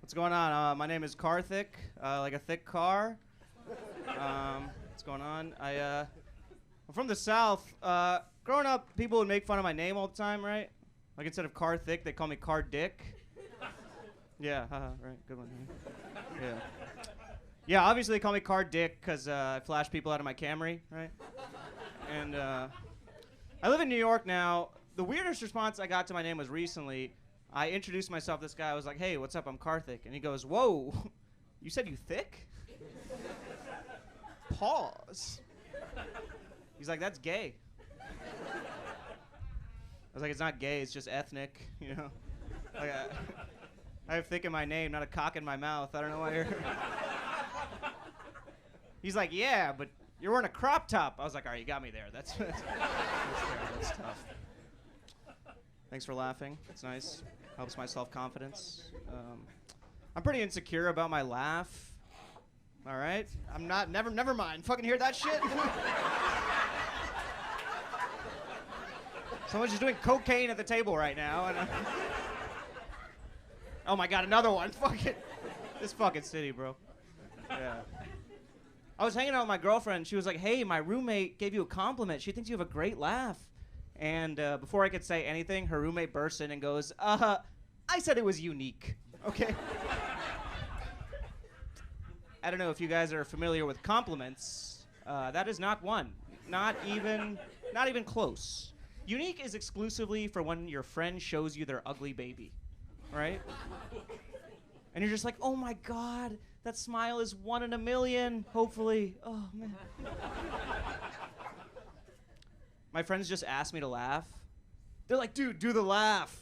What's going on? My name is Karthik, like a thick car. What's going on? I'm from the South. Growing up, people would make fun of my name all the time, right? Like instead of Karthik, they call me Car Dick. Yeah, right, good one. Yeah. Yeah, obviously they call me Car Dick because I flash people out of my Camry, right? And I live in New York now. The weirdest response I got to my name was recently. I introduced myself to this guy. I was like, hey, what's up? I'm Karthik. And he goes, whoa, you said you thick? Pause. He's like, that's gay. I was like, it's not gay, it's just ethnic, you know? Like, I have thick in my name, not a cock in my mouth. I don't know why you're... He's like, yeah, but you're wearing a crop top. I was like, all right, you got me there. That's tough. Thanks for laughing. It's nice. Helps my self-confidence. I'm pretty insecure about my laugh. All right? I'm not, never mind. Fucking hear that shit? Someone's just doing cocaine at the table right now. And oh my God, another one. Fuck it. This fucking city, bro. Yeah. I was hanging out with my girlfriend. She was like, hey, my roommate gave you a compliment. She thinks you have a great laugh. And before I could say anything, her roommate bursts in and goes, I said it was unique, okay? I don't know if you guys are familiar with compliments. That is not one. Not even close. Unique is exclusively for when your friend shows you their ugly baby, right? And you're just like, oh my God, that smile is 1 in a million, hopefully. Oh, man. My friends just asked me to laugh. They're like, dude, do the laugh.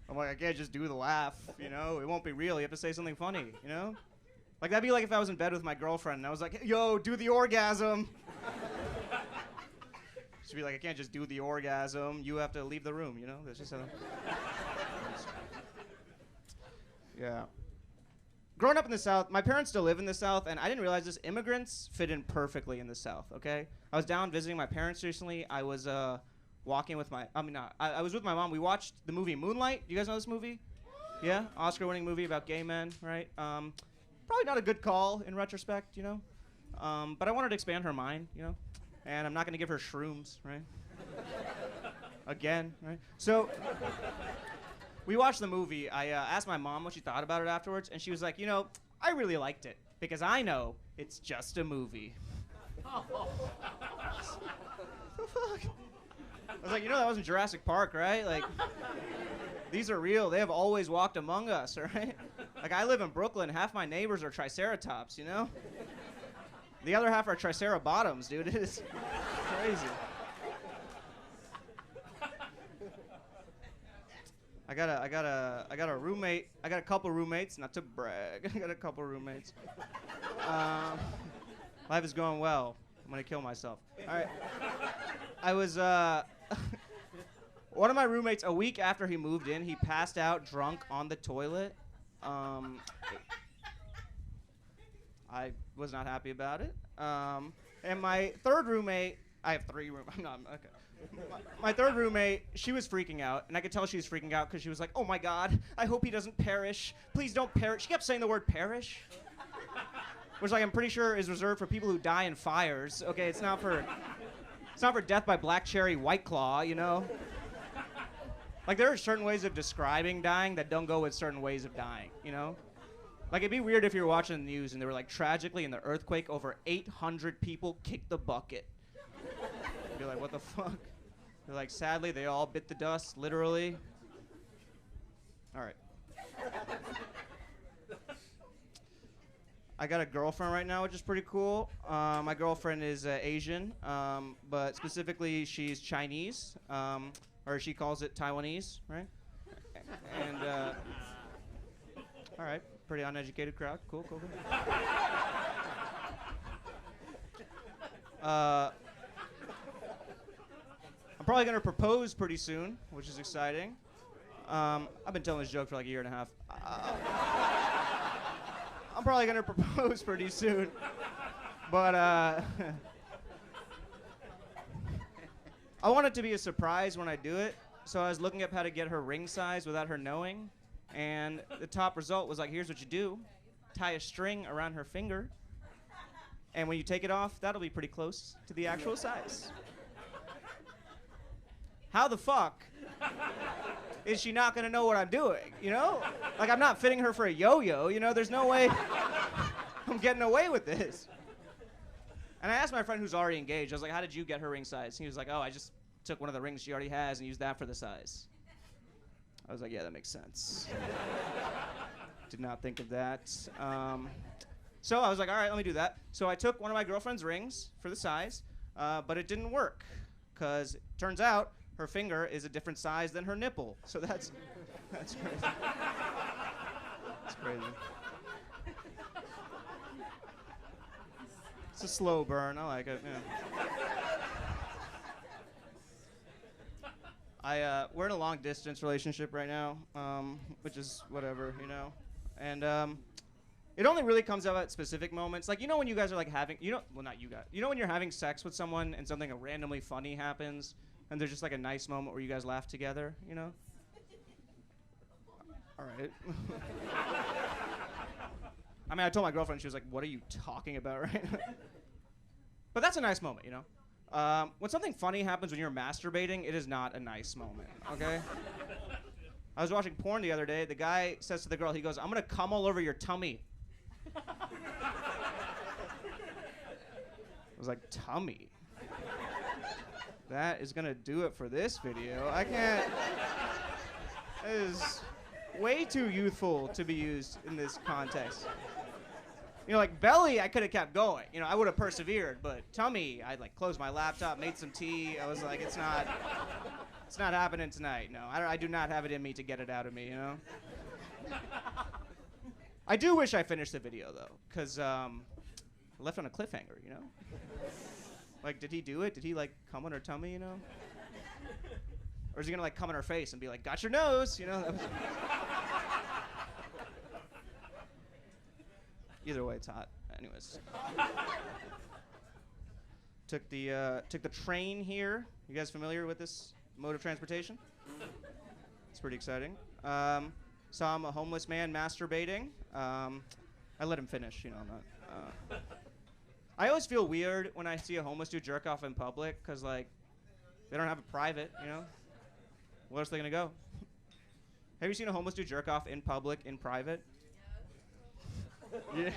I'm like, I can't just do the laugh, you know? It won't be real. You have to say something funny, you know? Like, that'd be like if I was in bed with my girlfriend and I was like, yo, do the orgasm. She'd be like, I can't just do the orgasm. You have to leave the room, you know? That's just how... Yeah. Growing up in the South, my parents still live in the South, and I didn't realize this. Immigrants fit in perfectly in the South, okay? I was down visiting my parents recently. I was walking with my, I was with my mom. We watched the movie Moonlight. Do you guys know this movie? Yeah? Oscar-winning movie about gay men, right? Probably not a good call in retrospect, you know? But I wanted to expand her mind, you know? And I'm not gonna give her shrooms, right? Again, right? So... We watched the movie. I asked my mom what she thought about it afterwards, and she was like, you know, I really liked it, because I know it's just a movie. What the fuck? I was like, you know that wasn't Jurassic Park, right? Like, these are real. They have always walked among us, right? Like, I live in Brooklyn. Half my neighbors are Triceratops, you know? The other half are Tricerabottoms, dude. It is crazy. I got a roommate. I got a couple roommates, not to brag. I got a couple roommates. Life is going well. I'm gonna kill myself. All right. I was one of my roommates. A week after he moved in, he passed out drunk on the toilet. I was not happy about it. And my third roommate. I have 3 roommates. I'm not okay. My third roommate, she was freaking out, and I could tell she was freaking out because she was like, oh my God, I hope he doesn't perish. Please don't perish. She kept saying the word perish, which like I'm pretty sure is reserved for people who die in fires. Okay, it's not for death by black cherry White Claw, you know? Like there are certain ways of describing dying that don't go with certain ways of dying, you know? Like it'd be weird if you were watching the news and they were like, tragically in the earthquake, over 800 people kicked the bucket. You'd be like, what the fuck? They're like, sadly, they all bit the dust, literally. All right. I got a girlfriend right now, which is pretty cool. My girlfriend is Asian, but specifically she's Chinese, or she calls it Taiwanese, right? And, all right, pretty uneducated crowd. Cool. I'm probably gonna propose pretty soon, which is exciting. I've been telling this joke for like a year and a half. I'm probably gonna propose pretty soon, but I want it to be a surprise when I do it, so I was looking up how to get her ring size without her knowing, and the top result was like, here's what you do. Tie a string around her finger, and when you take it off, that'll be pretty close to the actual size. How the fuck is she not gonna know what I'm doing, you know? Like, I'm not fitting her for a yo-yo, you know? There's no way I'm getting away with this. And I asked my friend who's already engaged, I was like, how did you get her ring size? He was like, oh, I just took one of the rings she already has and used that for the size. I was like, yeah, that makes sense. Did not think of that. So I was like, all right, let me do that. So I took one of my girlfriend's rings for the size, but it didn't work, because it turns out her finger is a different size than her nipple. So that's crazy. That's crazy. It's a slow burn. I like it. Yeah. We're in a long distance relationship right now, which is whatever, you know. And it only really comes out at specific moments. Like, you know when you guys are like having, well, not you guys. You know when you're having sex with someone and something randomly funny happens, and there's just like a nice moment where you guys laugh together, you know? All right. I mean, I told my girlfriend, she was like, what are you talking about right now? But that's a nice moment, you know? When something funny happens when you're masturbating, it is not a nice moment, okay? I was watching porn the other day. The guy says to the girl, he goes, I'm gonna cum all over your tummy. I was like, tummy? That is gonna do it for this video. I can't. It is way too youthful to be used in this context. You know, like belly, I could have kept going. You know, I would have persevered, but tummy, I'd like closed my laptop, made some tea. I was like, it's not happening tonight. No, I do not have it in me to get it out of me, you know? I do wish I finished the video, though, because I left on a cliffhanger, you know? Like, did he do it? Did he, like, come on her tummy, you know? Or is he gonna, like, come on her face and be like, got your nose, you know? Either way, it's hot. Anyways. Took the train here. You guys familiar with this mode of transportation? It's pretty exciting. Saw a homeless man masturbating. I let him finish, you know. I always feel weird when I see a homeless dude jerk off in public, because, like, they don't have a private, you know? Where else are they going to go? Have you seen a homeless dude jerk off in public, in private? Yeah.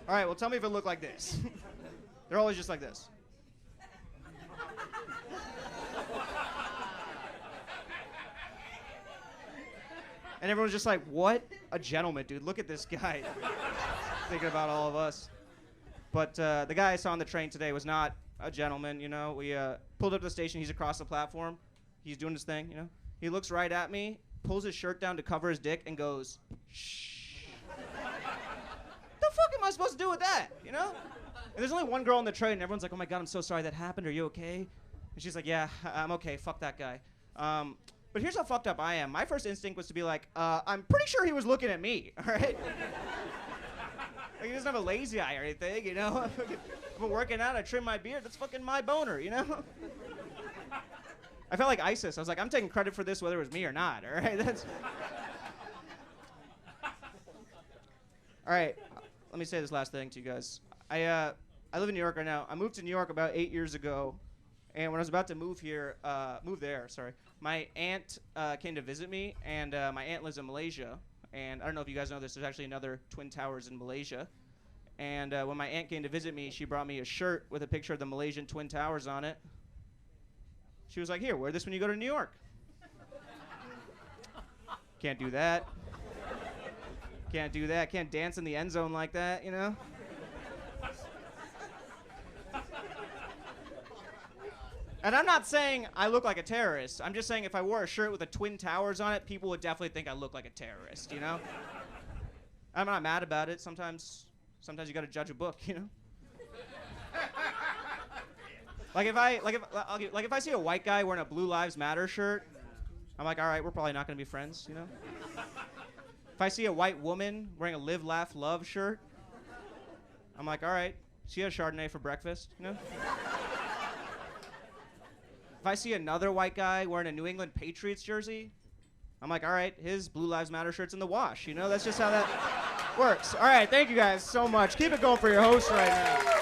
All right, well, tell me if it looked like this. They're always just like this. And everyone's just like, what a gentleman, dude. Look at this guy. Thinking about all of us. But the guy I saw on the train today was not a gentleman, you know. We pulled up to the station. He's across the platform. He's doing his thing, you know. He looks right at me, pulls his shirt down to cover his dick, and goes, shh. The fuck am I supposed to do with that, you know? And there's only one girl on the train, and everyone's like, oh my God, I'm so sorry that happened. Are you okay? And she's like, yeah, I'm okay. Fuck that guy. But here's how fucked up I am. My first instinct was to be like, I'm pretty sure he was looking at me, all right? Like, he doesn't have a lazy eye or anything, you know? I've been working out, I trim my beard, that's fucking my boner, you know? I felt like ISIS. I was like, I'm taking credit for this whether it was me or not, all right? That's... All right, let me say this last thing to you guys. I live in New York right now. I moved to New York about 8 years ago, and when I was about to move there, my aunt came to visit me, and my aunt lives in Malaysia. And I don't know if you guys know this, there's actually another Twin Towers in Malaysia. And when my aunt came to visit me, she brought me a shirt with a picture of the Malaysian Twin Towers on it. She was like, here, wear this when you go to New York. Can't do that. Can't do that. Can't dance in the end zone like that, you know? And I'm not saying I look like a terrorist. I'm just saying if I wore a shirt with the Twin Towers on it, people would definitely think I look like a terrorist, you know? I'm not mad about it. Sometimes you gotta judge a book, you know? Like if I see a white guy wearing a Blue Lives Matter shirt, I'm like, all right, we're probably not gonna be friends, you know? If I see a white woman wearing a Live, Laugh, Love shirt, I'm like, all right, she has Chardonnay for breakfast, you know? If I see another white guy wearing a New England Patriots jersey, I'm like, all right, his Blue Lives Matter shirt's in the wash. You know, that's just how that works. All right, thank you guys so much. Keep it going for your host right now.